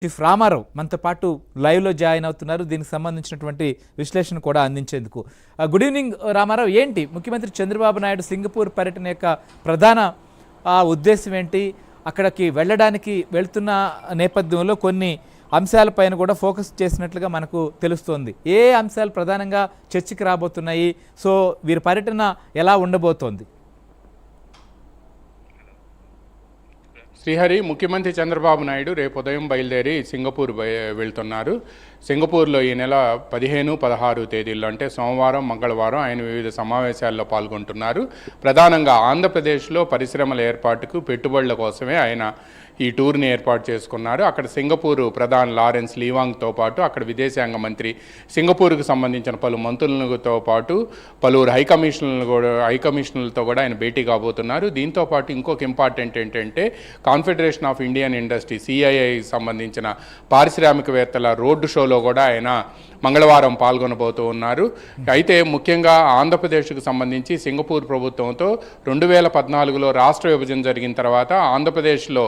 Chief Ramarao మనతో పాటు లైవ్లో జాయిన్ అవుతున్నారు. దీనికి సంబంధించినటువంటి విశ్లేషణ కూడా అందించేందుకు. Good evening Ramarao. ఏంటి ముఖ్యమంత్రి చంద్రబాబు నాయుడు సింగపూర్ పర్యటన యొక్క ప్రధాన ఉద్దేశం ఏంటి? అక్కడికి వెళ్ళడానికి వెళ్తున్న నేపథ్యంలో కొన్ని అంశాలపైన కూడా ఫోకస్ చేసినట్లుగా మనకు తెలుస్తోంది. ఏ అంశాలు ప్రధానంగా చర్చకి రాబోతున్నాయి? సో వీరి పర్యటన ఎలా ఉండబోతోంది? శ్రీహరి, ముఖ్యమంత్రి చంద్రబాబు నాయుడు రేపు ఉదయం బయలుదేరి సింగపూర్ వెళ్తున్నారు. సింగపూర్లో ఈ నెల 15, 16 తేదీల్లో అంటే సోమవారం, మంగళవారం ఆయన వివిధ సమావేశాల్లో పాల్గొంటున్నారు. ప్రధానంగా ఆంధ్రప్రదేశ్లో పరిశ్రమల ఏర్పాటుకు పెట్టుబడుల కోసమే ఆయన ఈ టూర్ని ఏర్పాటు చేసుకున్నారు. అక్కడ సింగపూర్ ప్రధాని లారెన్స్ లీవాంగ్తో పాటు అక్కడ విదేశాంగ మంత్రి, సింగపూర్కు సంబంధించిన పలు మంత్రులతో పాటు పలువురు హైకమిషనర్లతో కూడా ఆయన భేటీ కాబోతున్నారు. దీంతో పాటు ఇంకొక ఇంపార్టెంట్ ఏంటంటే confederation of Indian industry CII సంబంధించిన పారిశ్రామికవేత్తల రోడ్డు షోలో కూడా ఆయన మంగళవారం పాల్గొనబోతూ ఉన్నారు. అయితే ముఖ్యంగా ఆంధ్రప్రదేశ్కు సంబంధించి సింగపూర్ ప్రభుత్వంతో 2014లో రాష్ట్ర విభజన జరిగిన తర్వాత ఆంధ్రప్రదేశ్లో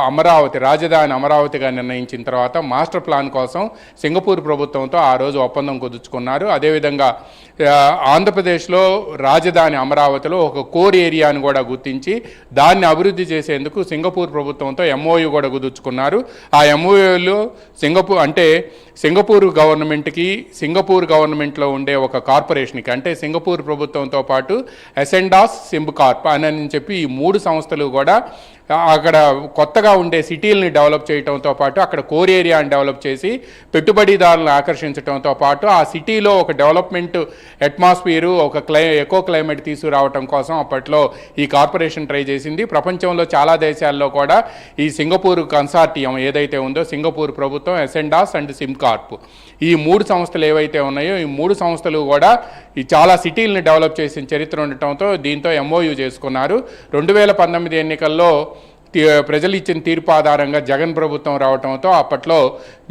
అమరావతి రాజధాని అమరావతిగా నిర్ణయించిన తర్వాత మాస్టర్ ప్లాన్ కోసం సింగపూర్ ప్రభుత్వంతో ఆ రోజు ఒప్పందం కుదుర్చుకున్నారు. అదేవిధంగా ఆంధ్రప్రదేశ్లో రాజధాని అమరావతిలో ఒక కోర్ ఏరియాను కూడా గుర్తించి దాన్ని అభివృద్ధి చేసేందుకు సింగపూర్ ప్రభుత్వంతో MOU కూడా కుదుర్చుకున్నారు. ఆ MOUలో సింగపూర్ గవర్నమెంట్లో ఉండే ఒక కార్పొరేషన్కి అంటే సింగపూర్ ప్రభుత్వంతో పాటు అసెండాస్ సింబ్కార్ప్ అని చెప్పి ఈ 3 సంస్థలు కూడా అక్కడ కొత్తగా ఉండే సిటీలని డెవలప్ చేయడంతో పాటు అక్కడ కోర్ ఏరియాని డెవలప్ చేసి పెట్టుబడిదారులను ఆకర్షించడంతో పాటు ఆ సిటీలో ఒక డెవలప్మెంట్ అట్మాస్ఫియరు, ఒక ఎకో క్లైమేట్ తీసుకురావడం కోసం అప్పట్లో ఈ కార్పొరేషన్ ట్రై చేసింది. ప్రపంచంలో చాలా దేశాల్లో కూడా ఈ సింగపూర్ కన్సార్టియం ఏదైతే ఉందో సింగపూర్ ప్రభుత్వం, అసెండాస్ అండ్ సింబ్కార్ప్ ఈ 3 సంస్థలు ఏవైతే ఉన్నాయో ఈ 3 సంస్థలు కూడా ఈ చాలా సిటీలను డెవలప్ చేసిన చరిత్ర ఉండటంతో దీంతో MOU చేసుకున్నారు. 2019 ఎన్నికల్లో ప్రజలు ఇచ్చిన తీర్పు ఆధారంగా జగన్ ప్రభుత్వం రావడంతో అప్పట్లో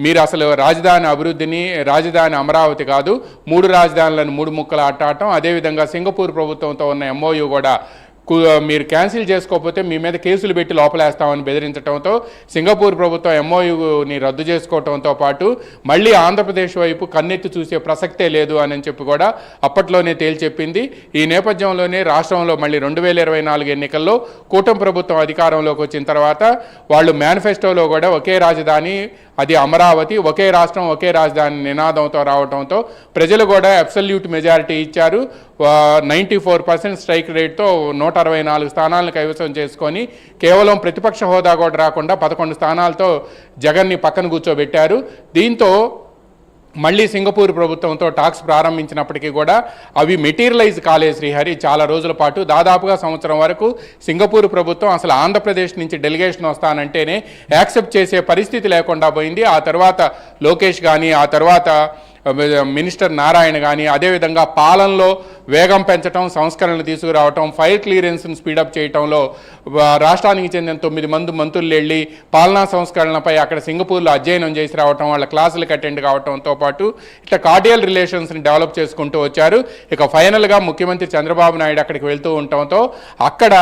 మీరు అసలు రాజధాని అమరావతి కాదు 3 రాజధానులను 3 ముక్కలు ఆటాడటం, అదేవిధంగా సింగపూర్ ప్రభుత్వంతో ఉన్న MOU కూడా మీరు క్యాన్సిల్ చేసుకోకపోతే మీ మీద కేసులు పెట్టి లోపలేస్తామని బెదిరించడంతో సింగపూర్ ప్రభుత్వం MOUని రద్దు చేసుకోవడంతో పాటు మళ్ళీ ఆంధ్రప్రదేశ్ వైపు కన్నెత్తి చూసే ప్రసక్తే లేదు అని చెప్పి కూడా అప్పట్లోనే తేల్చెప్పింది. ఈ నేపథ్యంలోనే రాష్ట్రంలో మళ్ళీ 2024 ఎన్నికల్లో కూటమి ప్రభుత్వం అధికారంలోకి వచ్చిన తర్వాత వాళ్ళు మేనిఫెస్టోలో కూడా ఒకే రాజధాని, అది అమరావతి, ఒకే రాష్ట్రం ఒకే రాజధాని నినాదంతో రావడంతో ప్రజలు కూడా అబ్సల్యూట్ మెజారిటీ ఇచ్చారు. 94% స్ట్రైక్ రేట్తో 164 స్థానాలను కైవసం చేసుకొని కేవలం ప్రతిపక్ష హోదా కూడా రాకుండా 11 స్థానాలతో జగన్ని పక్కన కూర్చోబెట్టారు. దీంతో మళ్ళీ సింగపూర్ ప్రభుత్వంతో టాక్స్ ప్రారంభించినప్పటికీ కూడా అవి మెటీరియలైజ్ కాలేదు శ్రీహరి. చాలా రోజుల పాటు దాదాపుగా సంవత్సరం వరకు సింగపూర్ ప్రభుత్వం అసలు ఆంధ్రప్రదేశ్ నుంచి డెలిగేషన్ వస్తానంటేనే యాక్సెప్ట్ చేసే పరిస్థితి లేకుండా పోయింది. ఆ తర్వాత లోకేష్ కానీ, ఆ తర్వాత మినిస్టర్ నారాయణ కానీ, అదేవిధంగా పాలనలో వేగం పెంచడం, సంస్కరణలు తీసుకురావటం, ఫైల్ క్లియరెన్స్ను స్పీడప్ చేయటంలో రాష్ట్రానికి చెందిన 9 మంది మంత్రులు వెళ్ళి పాలనా సంస్కరణలపై అక్కడ సింగపూర్లో అధ్యయనం చేసి రావటం, వాళ్ళ క్లాసులకు అటెండ్ కావడంతో పాటు ఇట్లా కార్డియల్ రిలేషన్స్ని డెవలప్ చేసుకుంటూ వచ్చారు. ఇక ఫైనల్గా ముఖ్యమంత్రి చంద్రబాబు నాయుడు అక్కడికి వెళ్తూ ఉండటంతో అక్కడ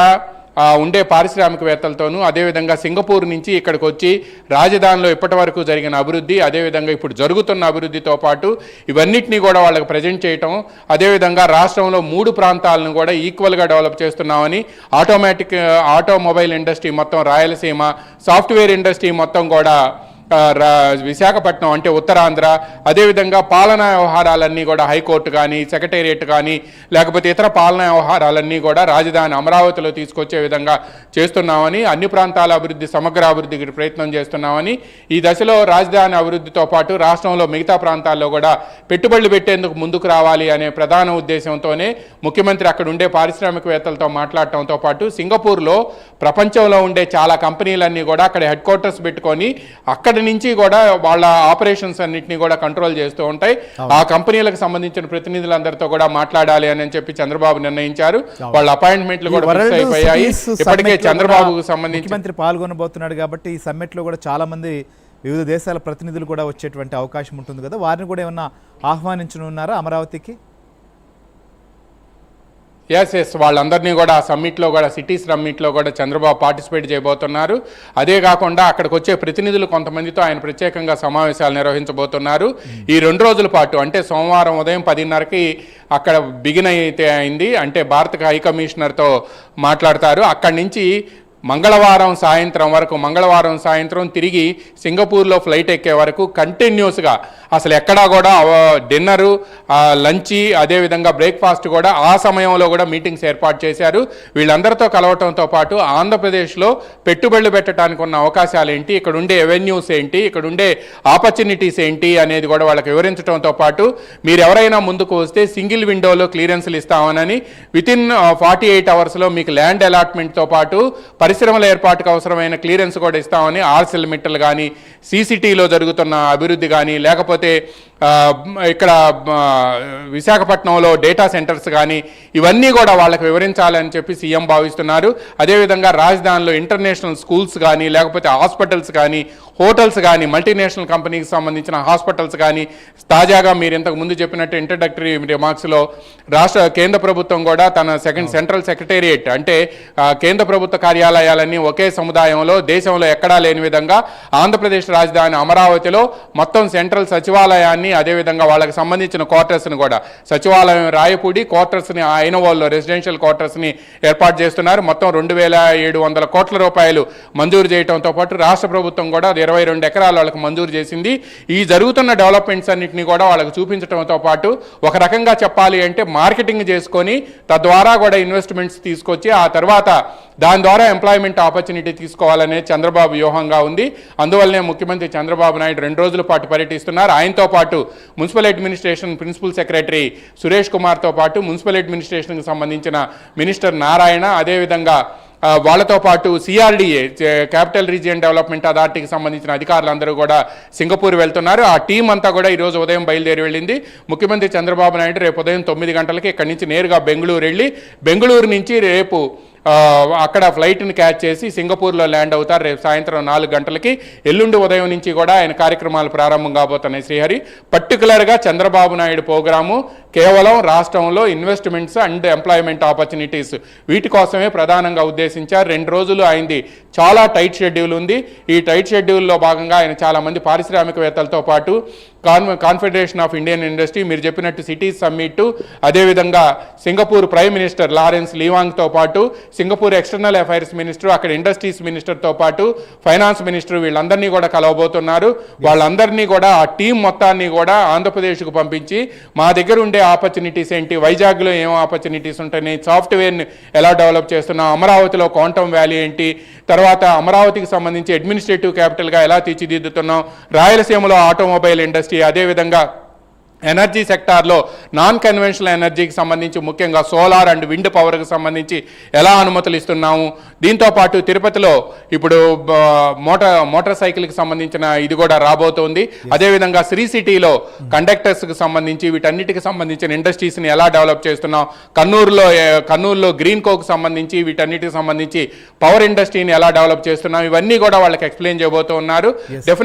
ఉండే పారిశ్రామికవేత్తలతోనూ అదేవిధంగా సింగపూర్ నుంచి ఇక్కడికి వచ్చి రాజధానిలో ఇప్పటి వరకు జరిగిన అభివృద్ధి, అదేవిధంగా ఇప్పుడు జరుగుతున్న అభివృద్ధితో పాటు ఇవన్నిటినీ కూడా వాళ్ళకి ప్రజెంట్ చేయటం, అదేవిధంగా రాష్ట్రంలో 3 ప్రాంతాలను కూడా ఈక్వల్గా డెవలప్ చేస్తున్నామని, ఆటోమొబైల్ ఇండస్ట్రీ మొత్తం రాయలసీమ, సాఫ్ట్వేర్ ఇండస్ట్రీ మొత్తం కూడా విశాఖపట్నం అంటే ఉత్తరాంధ్ర, అదేవిధంగా పాలనా వ్యవహారాలన్నీ కూడా హైకోర్టు కానీ, సెక్రటేరియట్ కానీ, లేకపోతే ఇతర పాలనా వ్యవహారాలన్నీ కూడా రాజధాని అమరావతిలో తీసుకొచ్చే విధంగా చేస్తున్నామని, అన్ని ప్రాంతాల అభివృద్ధి, సమగ్ర అభివృద్ధికి ప్రయత్నం చేస్తున్నామని, ఈ దశలో రాజధాని అభివృద్ధితో పాటు రాష్ట్రంలో మిగతా ప్రాంతాల్లో కూడా పెట్టుబడులు పెట్టేందుకు ముందుకు రావాలి అనే ప్రధాన ఉద్దేశంతోనే ముఖ్యమంత్రి అక్కడ ఉండే పారిశ్రామికవేత్తలతో మాట్లాడటంతో పాటు సింగపూర్లో ప్రపంచంలో ఉండే చాలా కంపెనీలన్నీ కూడా అక్కడ హెడ్ క్వార్టర్స్ పెట్టుకొని అక్కడ నుంచి కూడా వాళ్ళ ఆపరేషన్స్ అన్నింటినీ కూడా కంట్రోల్ చేస్తూ ఉంటాయి. ఆ కంపెనీలకు సంబంధించిన ప్రతినిధులందరితో కూడా మాట్లాడాలి అని చెప్పి చంద్రబాబు నిర్ణయించారు. వాళ్ళ అపాయింట్మెంట్లు కూడా ఫిక్స్ అయిపోయాయి. ఇప్పటికే చంద్రబాబుకు సంబంధించి ముఖ్యమంత్రి పాల్గొనబోతున్నాడు కాబట్టి ఈ సమ్మిట్లో కూడా చాలా మంది వివిధ దేశాల ప్రతినిధులు కూడా వచ్చేటువంటి అవకాశం ఉంటుంది కదా, వారిని కూడా ఏమన్నా ఆహ్వానించనున్నారా అమరావతికి? ఎస్ వాళ్ళందరినీ కూడా ఆ సమ్మిట్లో కూడా సిటీస్ సమ్మిట్లో కూడా చంద్రబాబు పార్టిసిపేట్ చేయబోతున్నారు. అదే కాకుండా అక్కడికి వచ్చే ప్రతినిధులు కొంతమందితో ఆయన ప్రత్యేకంగా సమావేశాలు నిర్వహించబోతున్నారు. ఈ 2 రోజుల పాటు అంటే సోమవారం ఉదయం 10:30కి అక్కడ బిగిన్ అయితే అయింది. అంటే భారత హై కమిషనర్తో మాట్లాడతారు. అక్కడి నుంచి మంగళవారం సాయంత్రం తిరిగి సింగపూర్లో ఫ్లైట్ ఎక్కే వరకు కంటిన్యూస్గా అసలు ఎక్కడా కూడా డిన్నరు, లంచ్, అదేవిధంగా బ్రేక్ఫాస్ట్ కూడా ఆ సమయంలో కూడా మీటింగ్స్ ఏర్పాటు చేశారు. వీళ్ళందరితో కలవటంతో పాటు ఆంధ్రప్రదేశ్లో పెట్టుబడులు పెట్టడానికి ఉన్న అవకాశాలు ఏంటి, ఇక్కడ ఉండే ఎవెన్యూస్ ఏంటి, ఇక్కడ ఉండే ఆపర్చునిటీస్ ఏంటి అనేది కూడా వాళ్ళకి వివరించడంతో పాటు మీరు ఎవరైనా ముందుకు వస్తే సింగిల్ విండోలో క్లియరెన్స్లు ఇస్తామని వితిన్ 48 అవర్స్లో మీకు ల్యాండ్ అలాట్మెంట్తో పాటు పరిశ్రమల ఏర్పాటుకు అవసరమైన క్లియరెన్స్ కూడా ఇస్తామని ఆర్సెల్ మిట్టల్ కానీ, సిసిటీలో జరుగుతున్న అభివృద్ధి కానీ, లేకపోతే ఇక్కడ విశాఖపట్నంలో డేటా సెంటర్స్ కానీ ఇవన్నీ కూడా వాళ్ళకి వివరించాలని చెప్పి సీఎం భావిస్తున్నారు. అదేవిధంగా రాజధానిలో ఇంటర్నేషనల్ స్కూల్స్ కానీ, లేకపోతే హాస్పిటల్స్ కానీ, హోటల్స్ కానీ, మల్టీనేషనల్ కంపెనీకి సంబంధించిన హాస్పిటల్స్ కానీ, తాజాగా మీరు ఇంతకు ముందు చెప్పినట్టు ఇంట్రడక్టరీ రిమార్క్స్లో కేంద్ర ప్రభుత్వం కూడా తన సెంట్రల్ సెక్రటేరియట్ అంటే కేంద్ర ప్రభుత్వ కార్యాలయాలన్నీ ఒకే సముదాయంలో దేశంలో ఎక్కడా లేని విధంగా ఆంధ్రప్రదేశ్ రాజధాని అమరావతిలో మొత్తం సెంట్రల్ సచివాలయాన్ని, అదేవిధంగా వాళ్ళకి సంబంధించిన క్వార్టర్స్ని కూడా సచివాలయం రాయపూడి, క్వార్టర్స్ని ఐనవోల్లో రెసిడెన్షియల్ క్వార్టర్స్ని ఏర్పాటు చేస్తున్నారు. మొత్తం 2,700 కోట్ల రూపాయలు మంజూరు చేయడంతో పాటు రాష్ట్ర ప్రభుత్వం కూడా 22 ఎకరాలు వాళ్ళకి మంజూరు చేసింది. ఈ జరుగుతున్న డెవలప్మెంట్స్ అన్నింటినీ కూడా వాళ్ళకి చూపించడంతో పాటు ఒక రకంగా చెప్పాలి అంటే మార్కెటింగ్ చేసుకొని తద్వారా కూడా ఇన్వెస్ట్మెంట్స్ తీసుకొచ్చి ఆ తర్వాత దాని ద్వారా ఎంప్లాయ్మెంట్ ఆపర్చునిటీ తీసుకోవాలనే చంద్రబాబు వ్యూహంగా ఉంది. అందువల్లనే ముఖ్యమంత్రి చంద్రబాబు నాయుడు 2 రోజుల పాటు పర్యటిస్తున్నారు. ఆయనతో పాటు municipal administration principal secretary Suresh కుమార్తో పాటు మున్సిపల్ అడ్మినిస్ట్రేషన్కి సంబంధించిన మినిస్టర్ నారాయణ, అదేవిధంగా వాళ్ళతో పాటు సిఆర్డీఏ క్యాపిటల్ రీజియన్ డెవలప్మెంట్ అథారిటీకి సంబంధించిన అధికారులందరూ కూడా సింగపూర్ వెళ్తున్నారు. ఆ టీం అంతా కూడా ఈరోజు ఉదయం బయలుదేరి వెళ్ళింది. ముఖ్యమంత్రి చంద్రబాబు నాయుడు రేపు ఉదయం 9 గంటలకి ఇక్కడి నుంచి నేరుగా బెంగళూరు వెళ్ళి బెంగళూరు నుంచి రేపు అక్కడ ఫ్లైట్ని క్యాచ్ చేసి సింగపూర్లో ల్యాండ్ అవుతారు. రేపు సాయంత్రం 4 గంటలకి. ఎల్లుండి ఉదయం నుంచి కూడా ఆయన కార్యక్రమాలు ప్రారంభం కాబోతున్నాయి. శ్రీహరి, పర్టికులర్గా చంద్రబాబు నాయుడు ప్రోగ్రాము కేవలం రాష్ట్రంలో ఇన్వెస్ట్మెంట్స్ అండ్ ఎంప్లాయ్మెంట్ ఆపర్చునిటీస్ వీటి కోసమే ప్రధానంగా ఉద్దేశించారు. 2 రోజులు అయింది. చాలా టైట్ షెడ్యూల్ ఉంది. ఈ టైట్ షెడ్యూల్లో భాగంగా ఆయన చాలామంది పారిశ్రామికవేత్తలతో పాటు కాన్ఫెడరేషన్ ఆఫ్ ఇండియన్ ఇండస్ట్రీ, మీరు చెప్పినట్టు సిటీస్ సమ్మిట్, అదేవిధంగా సింగపూర్ ప్రైమ్ మినిస్టర్ లారెన్స్ లీవాంగ్తో పాటు సింగపూర్ ఎక్స్టర్నల్ అఫైర్స్ మినిస్టర్, అక్కడ ఇండస్ట్రీస్ మినిస్టర్తో పాటు ఫైనాన్స్ మినిస్టర్ వీళ్ళందరినీ కూడా కలవబోతున్నారు. వాళ్ళందరినీ కూడా ఆ టీం మొత్తాన్ని కూడా ఆంధ్రప్రదేశ్కు పంపించి మా దగ్గర ఉండే ఆపర్చునిటీస్ ఏంటి, వైజాగ్లో ఏం ఆపర్చునిటీస్ ఉంటాయి, సాఫ్ట్వేర్ని ఎలా డెవలప్ చేస్తున్నాం, అమరావతిలో క్వాంటమ్ వ్యాలీ ఏంటి, తర్వాత అమరావతికి సంబంధించి అడ్మినిస్ట్రేటివ్ క్యాపిటల్గా ఎలా తీర్చిదిద్దుతున్నాం, రాయలసీమలో ఆటోమొబైల్ ఇండస్ట్రీ, అదేవిధంగా ఎనర్జీ సెక్టార్లో నాన్ కన్వెన్షనల్ ఎనర్జీకి సంబంధించి ముఖ్యంగా సోలార్ అండ్ విండ్ పవర్కి సంబంధించి ఎలా అనుమతులు ఇస్తున్నాము. దీంతోపాటు తిరుపతిలో ఇప్పుడు మోటార్ సైకిల్కి సంబంధించిన ఇది కూడా రాబోతోంది. అదేవిధంగా శ్రీ సిటీలో కండక్టర్స్కి సంబంధించి వీటన్నిటికి సంబంధించిన ఇండస్ట్రీస్ని ఎలా డెవలప్ చేస్తున్నాం, కర్నూలులో గ్రీన్ కోకి సంబంధించి వీటన్నిటికి సంబంధించి పవర్ ఇండస్ట్రీని ఎలా డెవలప్ చేస్తున్నాం, ఇవన్నీ కూడా వాళ్ళకి ఎక్స్ప్లెయిన్ చేయబోతున్నారు. డెఫినెట్